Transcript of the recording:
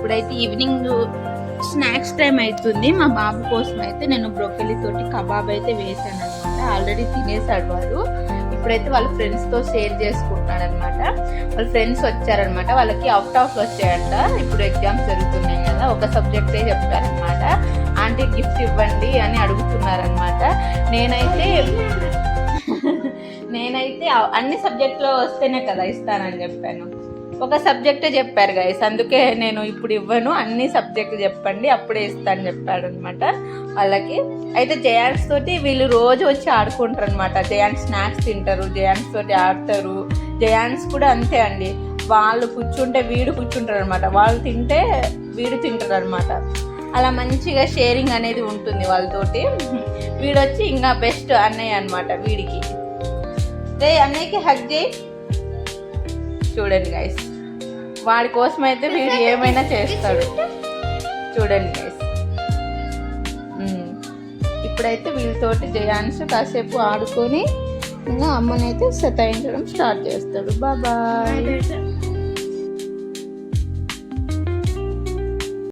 ఇప్పుడైతే evening snacks time అవుతుంది. మా బాబు కోసం అయితే నేను బ్రోకలీ తోటి కబాబ్ అయితే వేసాను అనమాట. ఆల్రెడీ తినేసాడు వాడు. ఇప్పుడైతే వాళ్ళ ఫ్రెండ్స్తో షేర్ చేసుకుంటున్నాడు అనమాట. వాళ్ళ ఫ్రెండ్స్ వచ్చారనమాట. వాళ్ళకి అవుట్ ఆఫ్ వచ్చాయంట. ఇప్పుడు ఎగ్జామ్స్ జరుగుతున్నాయి కదా, ఒక సబ్జెక్టే చెప్పారనమాట. ఆంటీ గిఫ్ట్ ఇవ్వండి అని అడుగుతున్నారనమాట. నేనైతే అన్ని సబ్జెక్టులో వస్తేనే కదా ఇస్తానని చెప్పాను. ఒక సబ్జెక్టే చెప్పారు గైస్, అందుకే నేను ఇప్పుడు ఇవ్వను, అన్ని సబ్జెక్టులు చెప్పండి అప్పుడే ఇస్తాను చెప్పాడు అనమాట వాళ్ళకి. అయితే జయాన్స్ తోటి వీళ్ళు రోజు వచ్చి ఆడుకుంటారు అనమాట. జయాన్స్ స్నాక్స్ తింటారు, జయాన్స్ తోటి ఆడతారు. జయాన్స్ కూడా అంతే అండి, వాళ్ళు కూర్చుంటే వీడు కూర్చుంటారు అనమాట, వాళ్ళు తింటే వీడు తింటారు అనమాట. అలా మంచిగా షేరింగ్ అనేది ఉంటుంది వాళ్ళతోటి. వీడొచ్చి ఇంకా బెస్ట్ అన్నయ్య అనమాట వీడికి. రే అన్నయ్యకి హగ్ చేయి. చూడండి గైస్, వాడి కోసం అయితే వీడు ఏమైనా చేస్తాడు. చూడండి గైస్, ఇప్పుడైతే వీళ్ళతోటి జయాన్స్ కాసేపు ఆడుకొని ఇంకా అమ్మనైతే సతాయించడం స్టార్ట్ చేస్తాడు. బాయ్.